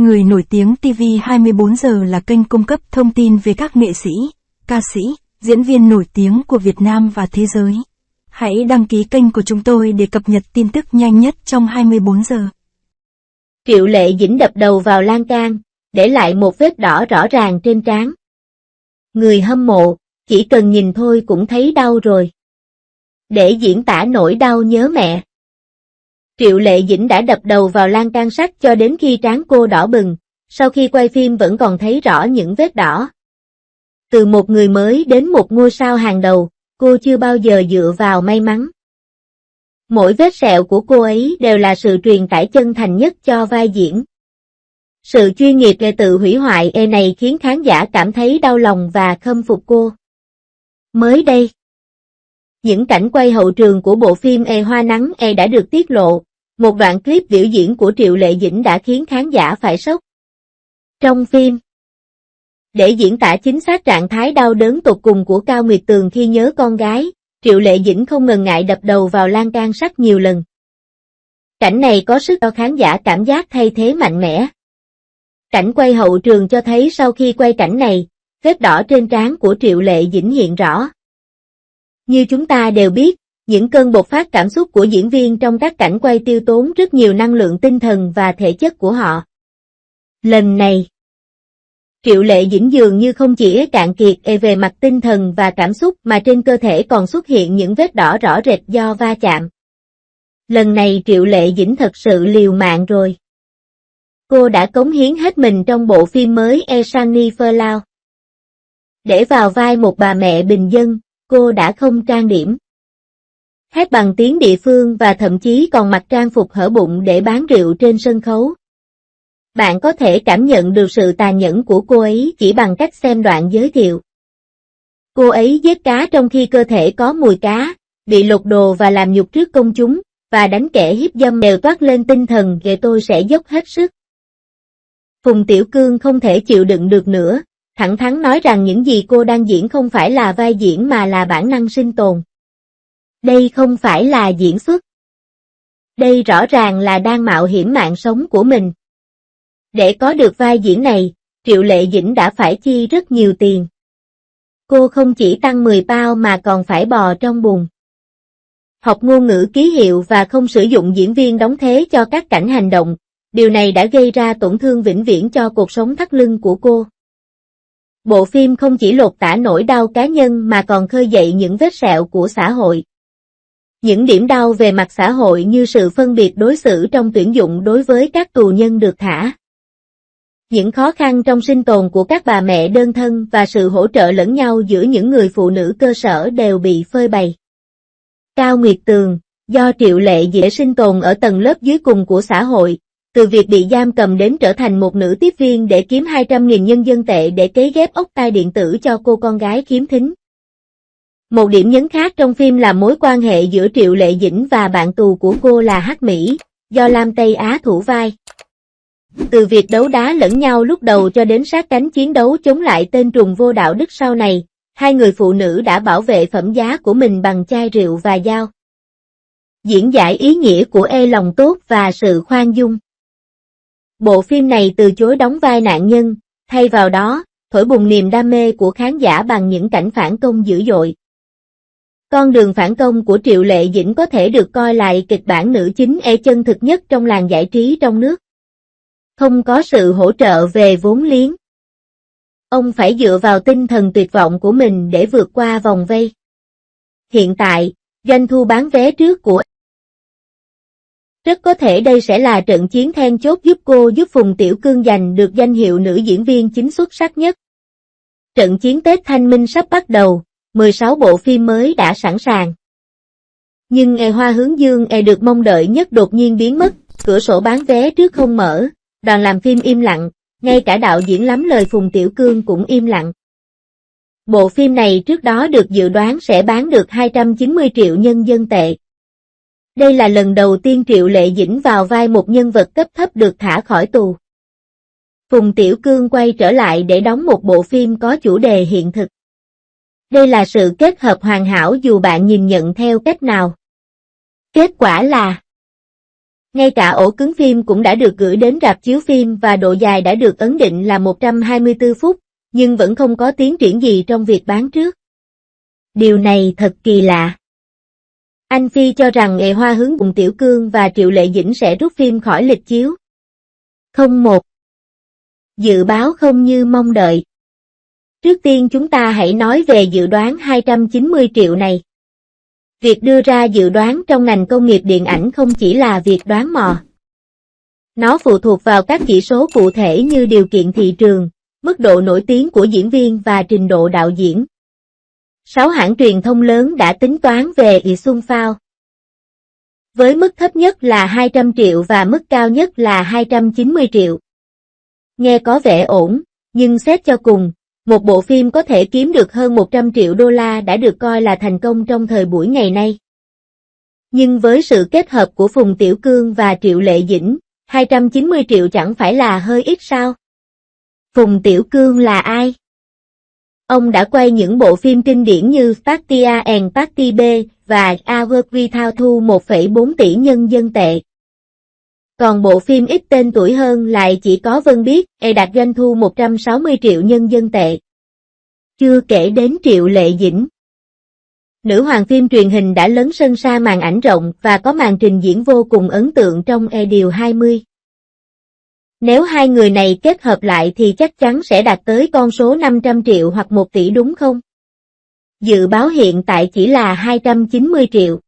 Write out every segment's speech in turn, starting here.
Người nổi tiếng TV 24 giờ là kênh cung cấp thông tin về các nghệ sĩ, ca sĩ, diễn viên nổi tiếng của Việt Nam và thế giới. Hãy đăng ký kênh của chúng tôi để cập nhật tin tức nhanh nhất trong 24 giờ. Triệu Lệ Dĩnh đập đầu vào lan can, để lại một vết đỏ rõ ràng trên trán. Người hâm mộ, chỉ cần nhìn thôi cũng thấy đau rồi. Để diễn tả nỗi đau nhớ mẹ. Triệu Lệ Dĩnh đã đập đầu vào lan can sắt cho đến khi trán cô đỏ bừng, sau khi quay phim vẫn còn thấy rõ những vết đỏ. Từ một người mới đến một ngôi sao hàng đầu, cô chưa bao giờ dựa vào may mắn. Mỗi vết sẹo của cô ấy đều là sự truyền tải chân thành nhất cho vai diễn. Sự chuyên nghiệp về tự hủy hoại này khiến khán giả cảm thấy đau lòng và khâm phục cô. Mới đây, những cảnh quay hậu trường của bộ phim Hoa Nắng đã được tiết lộ. Một đoạn clip biểu diễn của Triệu Lệ Dĩnh đã khiến khán giả phải sốc. Trong phim, để diễn tả chính xác trạng thái đau đớn tột cùng của Cao Nguyệt Tường khi nhớ con gái, Triệu Lệ Dĩnh không ngần ngại đập đầu vào lan can sắt nhiều lần. Cảnh này có sức cho khán giả cảm giác thay thế mạnh mẽ. Cảnh quay hậu trường cho thấy sau khi quay cảnh này, vết đỏ trên trán của Triệu Lệ Dĩnh hiện rõ. Như chúng ta đều biết, những cơn bộc phát cảm xúc của diễn viên trong các cảnh quay tiêu tốn rất nhiều năng lượng tinh thần và thể chất của họ. Lần này, Triệu Lệ Dĩnh dường như không chỉ cạn kiệt về mặt tinh thần và cảm xúc mà trên cơ thể còn xuất hiện những vết đỏ rõ rệt do va chạm. Lần này Triệu Lệ Dĩnh thật sự liều mạng rồi. Cô đã cống hiến hết mình trong bộ phim mới Sunny Phơ. Để vào vai một bà mẹ bình dân, cô đã không trang điểm, hát bằng tiếng địa phương và thậm chí còn mặc trang phục hở bụng để bán rượu trên sân khấu. Bạn có thể cảm nhận được sự tàn nhẫn của cô ấy chỉ bằng cách xem đoạn giới thiệu. Cô ấy giết cá trong khi cơ thể có mùi cá, bị lột đồ và làm nhục trước công chúng, và đánh kẻ hiếp dâm đều toát lên tinh thần "Vậy tôi sẽ dốc hết sức". Phùng Tiểu Cương không thể chịu đựng được nữa, thẳng thắn nói rằng những gì cô đang diễn không phải là vai diễn mà là bản năng sinh tồn. Đây không phải là diễn xuất. Đây rõ ràng là đang mạo hiểm mạng sống của mình. Để có được vai diễn này, Triệu Lệ Dĩnh đã phải chi rất nhiều tiền. Cô không chỉ tăng 10 pound mà còn phải bò trong bùn, học ngôn ngữ ký hiệu và không sử dụng diễn viên đóng thế cho các cảnh hành động. Điều này đã gây ra tổn thương vĩnh viễn cho cuộc sống thắt lưng của cô. Bộ phim không chỉ lột tả nỗi đau cá nhân mà còn khơi dậy những vết sẹo của xã hội. Những điểm đau về mặt xã hội như sự phân biệt đối xử trong tuyển dụng đối với các tù nhân được thả. Những khó khăn trong sinh tồn của các bà mẹ đơn thân và sự hỗ trợ lẫn nhau giữa những người phụ nữ cơ sở đều bị phơi bày. Cao Nguyệt Tường, do Triệu Lệ Dĩnh sinh tồn ở tầng lớp dưới cùng của xã hội, từ việc bị giam cầm đến trở thành một nữ tiếp viên để kiếm 200.000 nhân dân tệ để cấy ghép ốc tai điện tử cho cô con gái khiếm thính. Một điểm nhấn khác trong phim là mối quan hệ giữa Triệu Lệ Dĩnh và bạn tù của cô là Hắc Mỹ, do Lam Tây Á thủ vai. Từ việc đấu đá lẫn nhau lúc đầu cho đến sát cánh chiến đấu chống lại tên trùm vô đạo đức sau này, hai người phụ nữ đã bảo vệ phẩm giá của mình bằng chai rượu và dao. Diễn giải ý nghĩa của lòng tốt và sự khoan dung. Bộ phim này từ chối đóng vai nạn nhân, thay vào đó, thổi bùng niềm đam mê của khán giả bằng những cảnh phản công dữ dội. Con đường phản công của Triệu Lệ Dĩnh có thể được coi là kịch bản nữ chính chân thực nhất trong làng giải trí trong nước. Không có sự hỗ trợ về vốn liếng. Ông phải dựa vào tinh thần tuyệt vọng của mình để vượt qua vòng vây. Hiện tại, doanh thu bán vé trước của rất có thể đây sẽ là trận chiến then chốt giúp Phùng Tiểu Cương giành được danh hiệu nữ diễn viên chính xuất sắc nhất. Trận chiến Tết Thanh Minh sắp bắt đầu, 16 bộ phim mới đã sẵn sàng. Nhưng Hoa Hướng Dương được mong đợi nhất đột nhiên biến mất, cửa sổ bán vé trước không mở, đoàn làm phim im lặng, ngay cả đạo diễn lắm lời Phùng Tiểu Cương cũng im lặng. Bộ phim này trước đó được dự đoán sẽ bán được 290 triệu nhân dân tệ. Đây là lần đầu tiên Triệu Lệ Dĩnh vào vai một nhân vật cấp thấp được thả khỏi tù. Phùng Tiểu Cương quay trở lại để đóng một bộ phim có chủ đề hiện thực. Đây là sự kết hợp hoàn hảo dù bạn nhìn nhận theo cách nào. Kết quả là Ngay cả ổ cứng phim cũng đã được gửi đến rạp chiếu phim và độ dài đã được ấn định là 124 phút, nhưng vẫn không có tiến triển gì trong việc bán trước. Điều này thật kỳ lạ. Anh Phi cho rằng Nghệ Hoa Hướng cùng Tiểu Cương và Triệu Lệ Dĩnh sẽ rút phim khỏi lịch chiếu. 01. Dự báo không như mong đợi. Trước tiên chúng ta hãy nói về dự đoán 290 triệu này. Việc đưa ra dự đoán trong ngành công nghiệp điện ảnh không chỉ là việc đoán mò. Nó phụ thuộc vào các chỉ số cụ thể như điều kiện thị trường, mức độ nổi tiếng của diễn viên và trình độ đạo diễn. 6 hãng truyền thông lớn đã tính toán về Xuân Phao. Với mức thấp nhất là 200 triệu và mức cao nhất là 290 triệu. Nghe có vẻ ổn, nhưng xét cho cùng, một bộ phim có thể kiếm được hơn 100 triệu đô la đã được coi là thành công trong thời buổi ngày nay. Nhưng với sự kết hợp của Phùng Tiểu Cương và Triệu Lệ Dĩnh, 290 triệu chẳng phải là hơi ít sao? Phùng Tiểu Cương là ai? Ông đã quay những bộ phim kinh điển như Party A and Party B và Our Without thu 1,4 tỷ nhân dân tệ. Còn bộ phim ít tên tuổi hơn lại chỉ có Vân Biết, đạt doanh thu 160 triệu nhân dân tệ. Chưa kể đến Triệu Lệ Dĩnh. Nữ hoàng phim truyền hình đã lấn sân sa màn ảnh rộng và có màn trình diễn vô cùng ấn tượng trong Điều 20. Nếu hai người này kết hợp lại thì chắc chắn sẽ đạt tới con số 500 triệu hoặc 1 tỷ đúng không? Dự báo hiện tại chỉ là 290 triệu.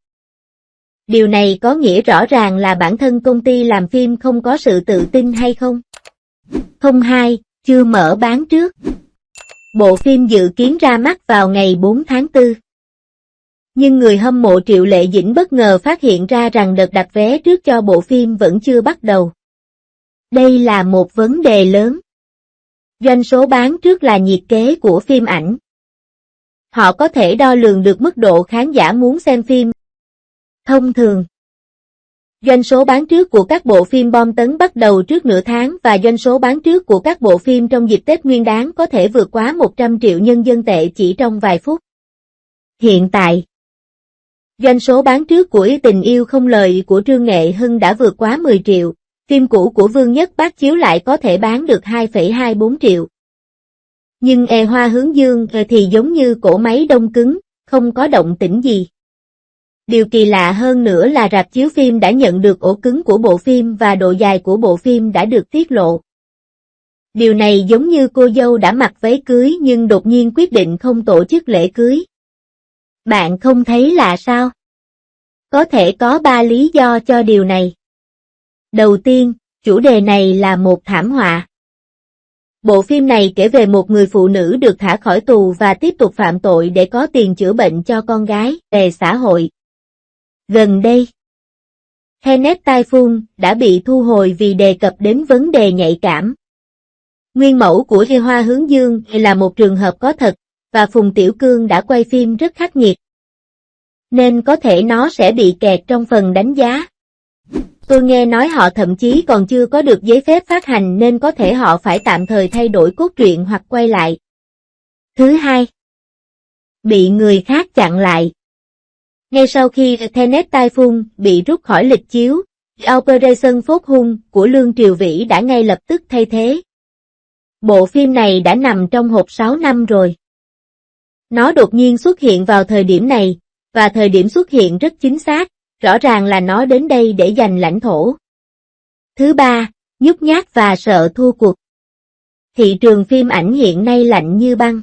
Điều này có nghĩa rõ ràng là bản thân công ty làm phim không có sự tự tin hay không? 02, chưa mở bán trước. Bộ phim dự kiến ra mắt vào ngày 4 tháng 4. Nhưng người hâm mộ Triệu Lệ Dĩnh bất ngờ phát hiện ra rằng đợt đặt vé trước cho bộ phim vẫn chưa bắt đầu. Đây là một vấn đề lớn. Doanh số bán trước là nhiệt kế của phim ảnh. Họ có thể đo lường được mức độ khán giả muốn xem phim. Thông thường, doanh số bán trước của các bộ phim bom tấn bắt đầu trước nửa tháng và doanh số bán trước của các bộ phim trong dịp Tết Nguyên Đán có thể vượt quá 100 triệu nhân dân tệ chỉ trong vài phút. Hiện tại, doanh số bán trước của Tình Yêu Không Lời của Trương Nghệ Hưng đã vượt quá 10 triệu, phim cũ của Vương Nhất Bác chiếu lại có thể bán được 2,24 triệu. Nhưng Hoa Hướng Dương thì giống như cỗ máy đông cứng, không có động tĩnh gì. Điều kỳ lạ hơn nữa là rạp chiếu phim đã nhận được ổ cứng của bộ phim và độ dài của bộ phim đã được tiết lộ. Điều này giống như cô dâu đã mặc váy cưới nhưng đột nhiên quyết định không tổ chức lễ cưới. Bạn không thấy lạ sao? Có thể có 3 lý do cho điều này. Đầu tiên, chủ đề này là một thảm họa. Bộ phim này kể về một người phụ nữ được thả khỏi tù và tiếp tục phạm tội để có tiền chữa bệnh cho con gái, về xã hội. Gần đây, Tenet Typhoon đã bị thu hồi vì đề cập đến vấn đề nhạy cảm. Nguyên mẫu của Hoa Hướng Dương là một trường hợp có thật, và Phùng Tiểu Cương đã quay phim rất khắc nghiệt. Nên có thể nó sẽ bị kẹt trong phần đánh giá. Tôi nghe nói họ thậm chí còn chưa có được giấy phép phát hành nên có thể họ phải tạm thời thay đổi cốt truyện hoặc quay lại. Thứ hai, bị người khác chặn lại. Ngay sau khi Tenet Typhoon bị rút khỏi lịch chiếu, Operation Phốt Hung của Lương Triều Vĩ đã ngay lập tức thay thế. Bộ phim này đã nằm trong hộp 6 năm rồi. Nó đột nhiên xuất hiện vào thời điểm này, và thời điểm xuất hiện rất chính xác, rõ ràng là nó đến đây để giành lãnh thổ. Thứ ba, nhút nhát và sợ thua cuộc. Thị trường phim ảnh hiện nay lạnh như băng.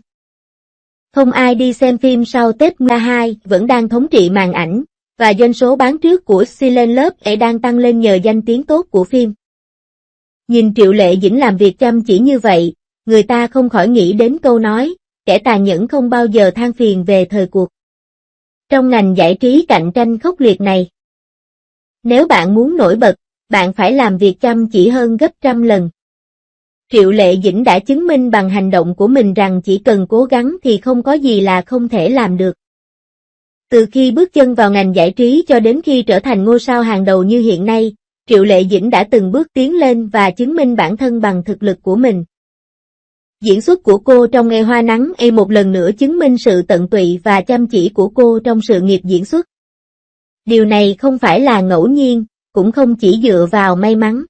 Không ai đi xem phim sau Tết Nga 2 vẫn đang thống trị màn ảnh, và doanh số bán trước của Silent Love đang tăng lên nhờ danh tiếng tốt của phim. Nhìn Triệu Lệ Dĩnh làm việc chăm chỉ như vậy, người ta không khỏi nghĩ đến câu nói, kẻ tàn nhẫn không bao giờ than phiền về thời cuộc. Trong ngành giải trí cạnh tranh khốc liệt này, nếu bạn muốn nổi bật, bạn phải làm việc chăm chỉ hơn gấp trăm lần. Triệu Lệ Dĩnh đã chứng minh bằng hành động của mình rằng chỉ cần cố gắng thì không có gì là không thể làm được. Từ khi bước chân vào ngành giải trí cho đến khi trở thành ngôi sao hàng đầu như hiện nay, Triệu Lệ Dĩnh đã từng bước tiến lên và chứng minh bản thân bằng thực lực của mình. Diễn xuất của cô trong Ngày Hoa Nắng một lần nữa chứng minh sự tận tụy và chăm chỉ của cô trong sự nghiệp diễn xuất. Điều này không phải là ngẫu nhiên, cũng không chỉ dựa vào may mắn.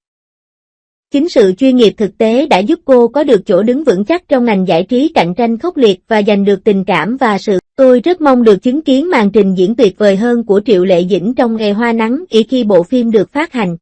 Chính sự chuyên nghiệp thực tế đã giúp cô có được chỗ đứng vững chắc trong ngành giải trí cạnh tranh khốc liệt và giành được tình cảm và sự. Tôi rất mong được chứng kiến màn trình diễn tuyệt vời hơn của Triệu Lệ Dĩnh trong Ngày Hoa Nắng Y khi bộ phim được phát hành.